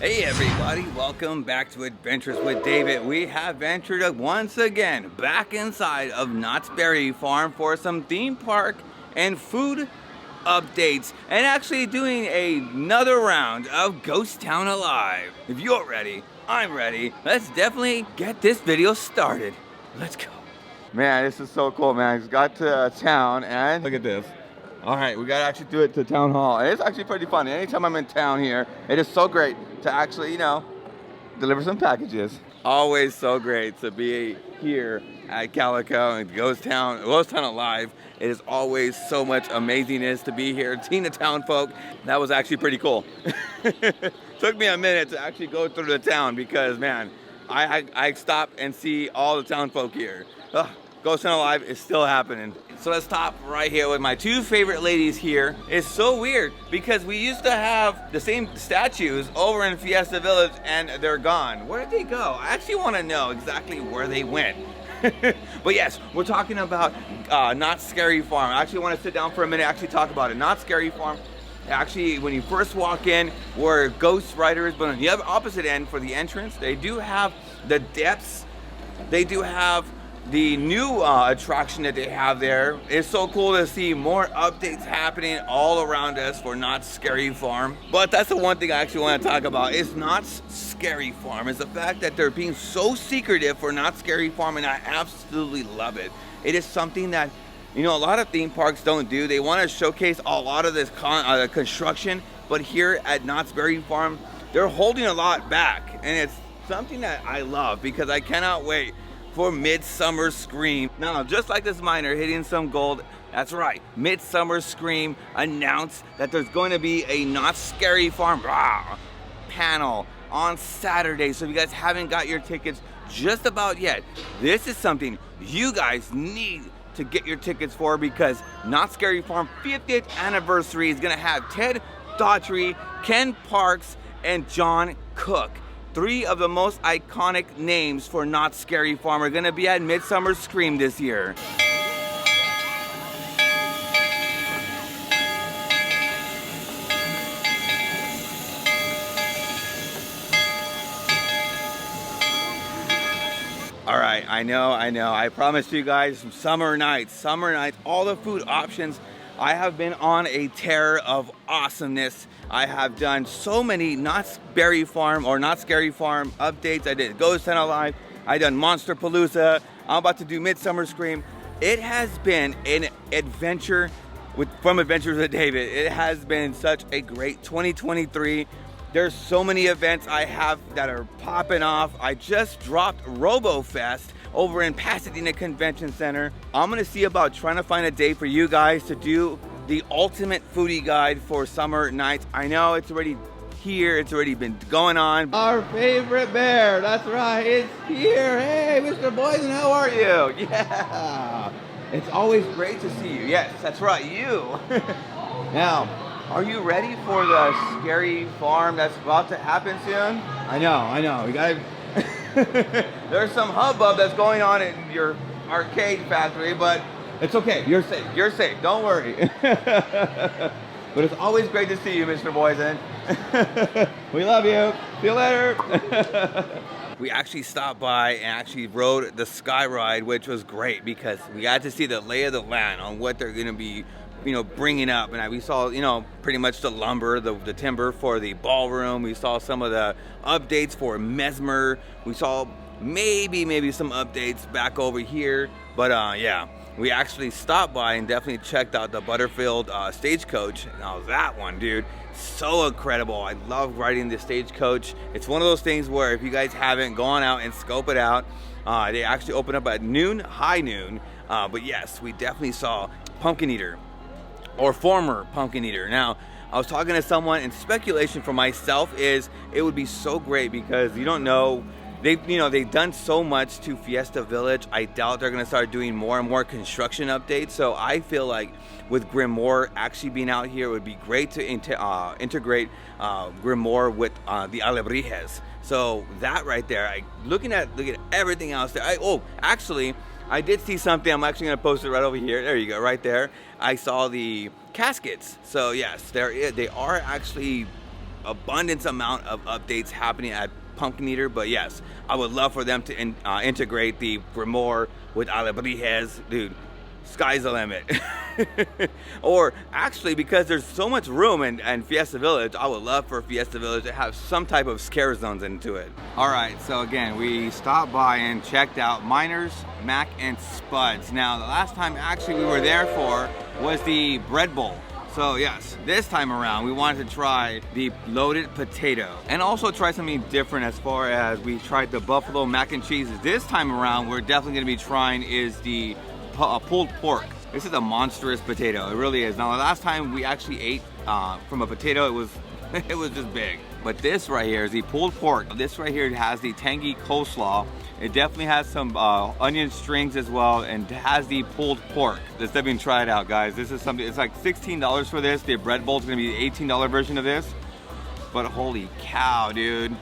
Hey everybody, welcome back to Adventures with David. We have ventured once again back inside of Knott's Beary Farm for some theme park and food updates and actually doing another round of Ghost Town Alive. If you're ready, I'm ready. Let's definitely get this video started. Let's go. Man, this is so cool, man. I just got to town and look at this. All right, we gotta actually do it to town hall. And it's actually pretty fun. Anytime I'm in town here, it is so great to actually, deliver some packages. Always so great to be here at Calico and Ghost Town Alive. It is always so much amazingness to be here, seeing the town folk. That was actually pretty cool. Took me a minute to actually go through the town because, man, I stop and see all the town folk here. Ghost Town Alive is still happening. So let's stop right here with my two favorite ladies here. It's so weird because we used to have the same statues over in Fiesta Village and they're gone. Where did they go? I actually want to know exactly where they went. But yes, we're talking about Not Scary Farm. I actually want to sit down for a minute and actually talk about it. Not Scary Farm. Actually, when you first walk in, where Ghost Rider is, but on the other opposite end for the entrance, they do have the depths. They do have the new attraction that they have there. It's so cool to see more updates happening all around us for Not Scary Farm. But that's the one thing I actually want to talk about is Not Scary Farm, is the fact that they're being so secretive for Not Scary Farm, and I absolutely love it. It is something that, a lot of theme parks don't do. They want to showcase a lot of this construction, but here at Not Scary Farm, they're holding a lot back, and it's something that I love because I cannot wait for Midsummer Scream. Now, just like this miner hitting some gold, that's right, Midsummer Scream announced that there's going to be a Not Scary Farm panel on Saturday. So if you guys haven't got your tickets just about yet, this is something you guys need to get your tickets for because Not Scary Farm 50th anniversary is gonna have Ted Daughtry, Ken Parks, and John Cook. Three of the most iconic names for Not Scary Farm are gonna be at Midsummer Scream this year. All right, I know. I promised you guys some summer nights, all the food options. I have been on a tear of awesomeness. I have done so many Not Scary Farm updates. I did Ghost Town Alive. I done Monster Palooza. I'm about to do Midsummer Scream. It has been an adventure from Adventures with David. It has been such a great 2023. There's so many events I have that are popping off. I just dropped RoboFest over in Pasadena Convention Center. I'm gonna see about trying to find a day for you guys to do the ultimate foodie guide for summer nights. I know it's already here, it's already been going on. Our favorite bear, that's right, it's here. Hey, Mr. Boysen, how are you? Yeah, it's always great to see you. Yes, that's right, you. Now, are you ready for the scary farm that's about to happen soon? I know, we gotta, there's some hubbub that's going on in your arcade factory, but it's okay, you're safe, don't worry. But it's always great to see you, Mr. Boysen. We love you, see you later. We actually stopped by and actually rode the SkyRide, which was great because we got to see the lay of the land on what they're gonna be bringing up. And we saw, pretty much the lumber, the timber for the ballroom. We saw some of the updates for Mesmer. We saw maybe some updates back over here. But yeah, we actually stopped by and definitely checked out the Butterfield stagecoach. Now that one, dude, so incredible. I love riding the stagecoach. It's one of those things where if you guys haven't gone out and scope it out, they actually open up at high noon. But yes, we definitely saw Pumpkin Eater, or former Pumpkin Eater. Now, I was talking to someone, and speculation for myself is it would be so great because you don't know, they've done so much to Fiesta Village. I doubt they're gonna start doing more and more construction updates. So I feel like with Grimoire actually being out here, it would be great to integrate Grimoire with the Alebrijes. So that right there, look at everything else there. Actually, I did see something. I'm actually going to post it right over here. There you go, right there. I saw the caskets. So yes, they are actually abundance amount of updates happening at Pumpkin Eater, but yes, I would love for them to integrate the Grimoire with Alebrijes. Dude, sky's the limit. Or actually, because there's so much room in Fiesta Village, I would love for Fiesta Village to have some type of scare zones into it. All right, so again, we stopped by and checked out Miners Mac and Spuds. Now, the last time actually we were there for was the bread bowl. So yes, this time around we wanted to try the loaded potato and also try something different as far as we tried the buffalo mac and cheese. This time around we're definitely going to be trying is the pulled pork. This is a monstrous potato, it really is. Now the last time we actually ate from a potato, it was just big. But this right here is the pulled pork. This right here has the tangy coleslaw. It definitely has some onion strings as well, and has the pulled pork. Let's definitely try it out, guys. This is something, it's like $16 for this. The bread bowl is gonna be the $18 version of this. But holy cow, dude.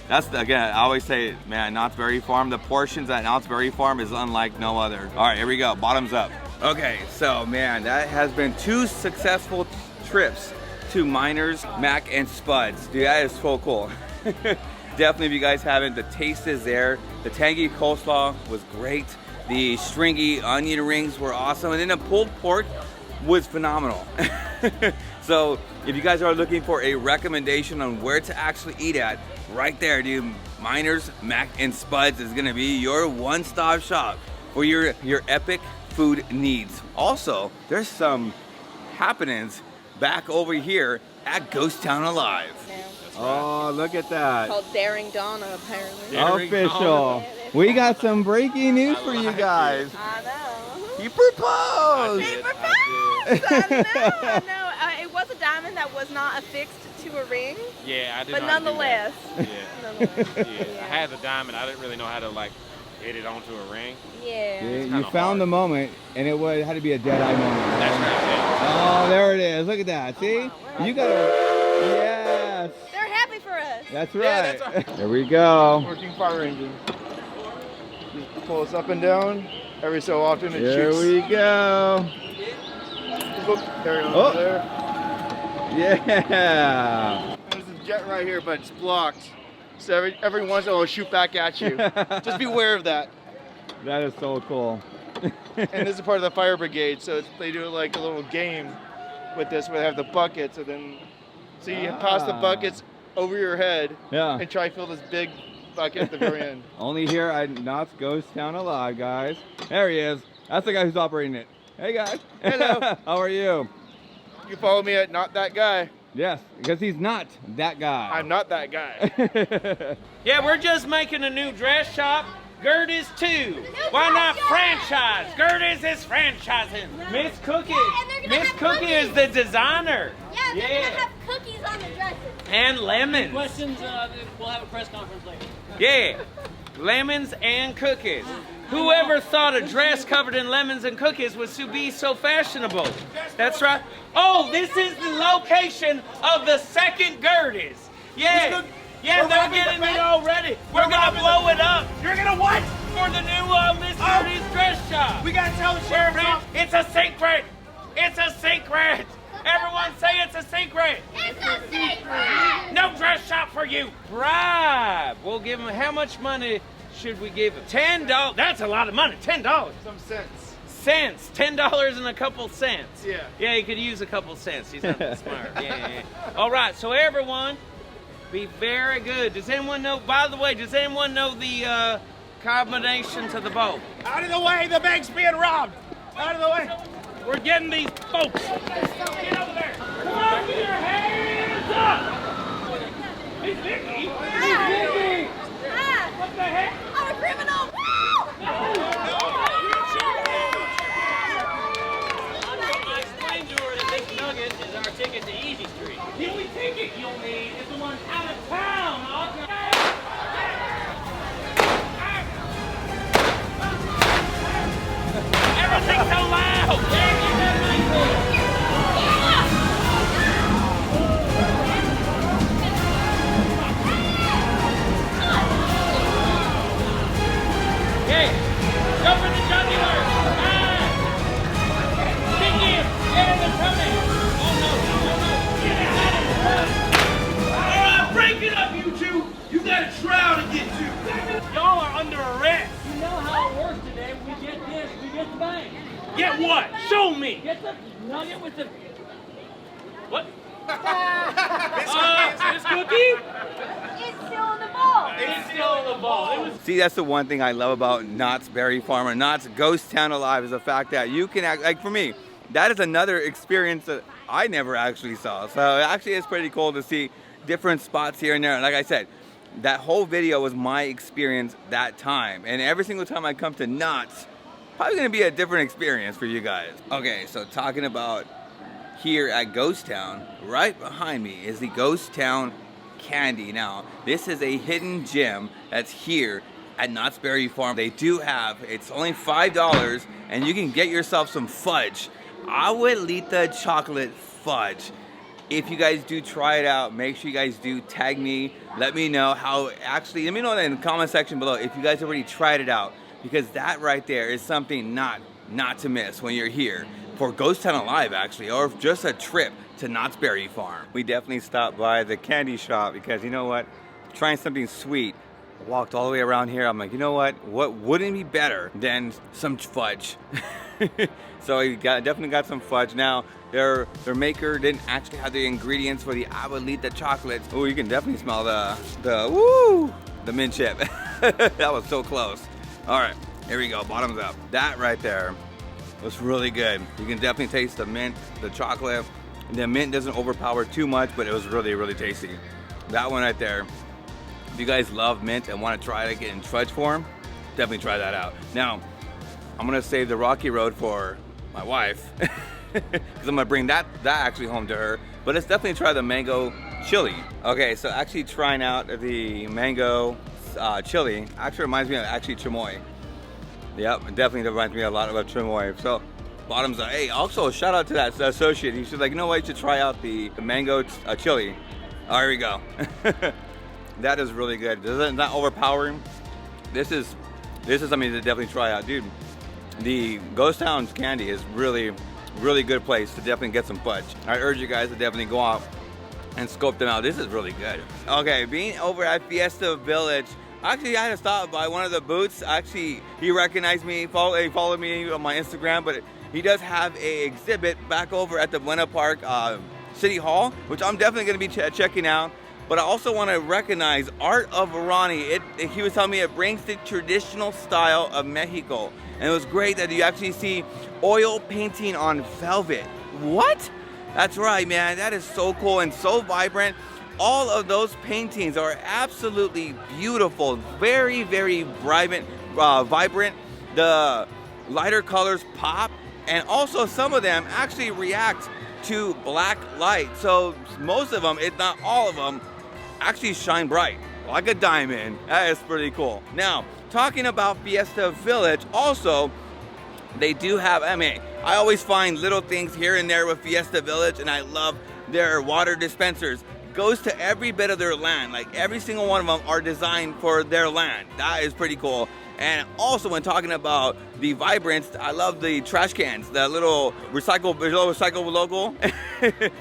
That's, again, I always say, man, Knott's Berry Farm, the portions at Knott's Berry Farm is unlike no other. All right, here we go, bottoms up. Okay, so man, that has been 2 successful trips to Miners Mac and Spuds. Dude, that is so cool. Definitely, if you guys haven't, the taste is there. The tangy coleslaw was great. The stringy onion rings were awesome. And then the pulled pork was phenomenal. So if you guys are looking for a recommendation on where to actually eat at, right there, dude, Miners Mac and Spuds is gonna be your one-stop shop for your epic food needs. Also, there's some happenings back over here at Ghost Town Alive. Oh, look at that. Called Daring Donna, apparently. Daring Official. Donna. We got some breaking news for you guys. I know. He proposed. He proposed. I know. It was a diamond that was not affixed to a ring. Yeah, I did. But not nonetheless. Do that. Yeah. I had the diamond. I didn't really know how to like hit it onto a ring. Yeah. You found the moment, and it had to be a dead eye moment. That's right. Oh, there it is. Look at that. See? You gotta. Yes. They're happy for us. That's right. Yeah, that's right. Here we go. Working fire engine. Just pull this up and down. Every so often it shoots. Here we go. There we go. Oh. There. Yeah. There's a jet right here, but it's blocked. So every once in a while it'll shoot back at you. Just be aware of that. That is so cool. And this is part of the fire brigade, so they do like a little game with this where they have the buckets, and then so you pass the buckets over your head and try to fill this big bucket at the very end. Only here at Knott's Ghost Town Alive, guys. There he is. That's the guy who's operating it. Hey, guys. Hello. How are you? You follow me at Not That Guy. Yes, because he's not that guy. I'm not that guy. Yeah, we're just making a new dress shop. Gert is too. Why not franchise? Gert is his franchising. Miss Cookie. Miss Cookie is the designer. Yeah, they're gonna have cookies on the dresses. And lemons. Questions, we'll have a press conference later. Yeah, lemons and cookies. Whoever thought a dress covered in lemons and cookies was to be so fashionable? That's right. Oh, this is the location of the second Gerties. Yeah. Yeah, they're getting it all ready. We're gonna blow it up. You're gonna what? For the new Miss Gertie's dress shop. We gotta tell the sheriff. It's a secret. It's a secret. Everyone say it's a secret. It's a secret. No dress shop for you. Bribe. We'll give them. How much money should we give them? $10. That's a lot of money. $10. Some sense. Cents. $10 and a couple cents. Yeah. Yeah, he could use a couple cents. He's not that smart. Yeah. All right. So everyone, be very good. Does anyone know? By the way, does anyone know the combination to the boat? Out of the way, the bank's being robbed. Out of the way. We're getting these folks. Get over there. Come on, with your hands up. Hey, Vicky. Hey, Vicky. What the heck? I'm a criminal. I explained to her that this nugget is our ticket to Easy Street. The only ticket you'll need is the one out of town. Everything's so loud. Hey, go for the jugular. Stick him. Get in the tummy. Oh no, no, no. Get out of the right, show me. Get the nugget with the... What? This cookie? It's still in the bowl. It's still in the bowl. It was... See, that's the one thing I love about Knott's Berry Farm or Knott's Ghost Town Alive is the fact that you can act, like for me, that is another experience that I never actually saw. So actually it's pretty cool to see different spots here and there. And like I said, that whole video was my experience that time. And every single time I come to Knott's, probably gonna be a different experience for you guys. Okay, so talking about here at Ghost Town, right behind me is the Ghost Town candy. Now, this is a hidden gem that's here at Knott's Berry Farm. They do have, it's only $5 and you can get yourself some fudge. Abuelita chocolate fudge. If you guys do try it out, make sure you guys do tag me. Let me know how, actually, let me know in the comment section below if you guys already tried it out, because that right there is something not to miss when you're here for Ghost Town Alive, actually, or just a trip to Knott's Berry Farm. We definitely stopped by the candy shop because you know what? Trying something sweet. I walked all the way around here. I'm like, you know what wouldn't be better than some fudge? So we definitely got some fudge. Now, their maker didn't actually have the ingredients for the Abuelita chocolates. Oh, you can definitely smell the mint chip. That was so close. All right, here we go, bottoms up. That right there was really good. You can definitely taste the mint, the chocolate. The mint doesn't overpower too much, but it was really, really tasty. That one right there. If you guys love mint and want to try it in fudge form, definitely try that out. Now, I'm gonna save the Rocky Road for my wife, because I'm gonna bring that actually home to her. But let's definitely try the mango chili. Okay, so actually trying out the mango chili actually reminds me of chamoy. Yep, it definitely reminds me a lot of chamoy. So bottoms up. Hey, also shout out to that associate. He said, like, you know what, you should try out the mango chili. Oh, here we go. That is really good. This is not overpowering. This is something to definitely try out, dude. The Ghost Town's candy is really good place to definitely get some fudge. I urge you guys to definitely go out and scope them out. This is really good. Okay, being over at Fiesta Village, actually I had to stop by one of the booths. Actually, he recognized me, he followed me on my Instagram, but he does have a exhibit back over at the Buena Park City Hall, which I'm definitely gonna be checking out. But I also want to recognize Art of Irani. He was telling me it brings the traditional style of Mexico. And it was great that you actually see oil painting on velvet. What? That's right, man. That is so cool and so vibrant. All of those paintings are absolutely beautiful. Very, very vibrant. The lighter colors pop. And also some of them actually react to black light. So most of them, if not all of them, actually shine bright like a diamond. That is pretty cool. Now, talking about Fiesta Village, also they do have, I mean, I always find little things here and there with Fiesta Village, and I love their water dispensers. Goes to every bit of their land. Like every single one of them are designed for their land. That is pretty cool. And also when talking about the vibrance, I love the trash cans, the little recyclable logo.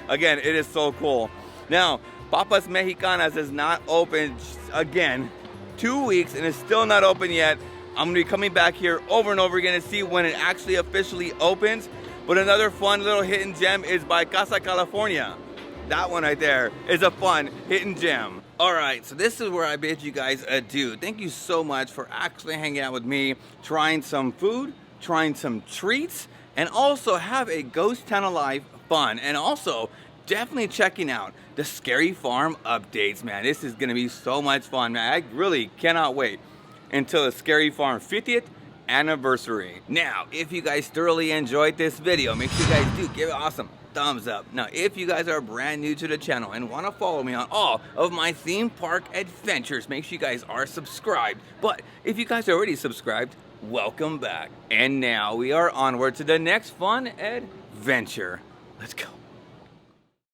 Again, it is so cool. Now, Papas Mexicanas is not open, again, 2 weeks, and it's still not open yet. I'm gonna be coming back here over and over again to see when it actually officially opens. But another fun little hidden gem is by Casa California. That one right there is a fun hidden gem. All right, so this is where I bid you guys adieu. Thank you so much for actually hanging out with me, trying some food, trying some treats, and also have a Ghost Town Alive fun. And also, definitely checking out the Scary Farm updates, man. This is gonna be so much fun, man. I really cannot wait until the Scary Farm 50th anniversary. Now, if you guys thoroughly enjoyed this video, make sure you guys do give it an awesome thumbs up. Now, if you guys are brand new to the channel and want to follow me on all of my theme park adventures, make sure you guys are subscribed. But if you guys are already subscribed, welcome back. And now we are onward to the next fun adventure. Let's go.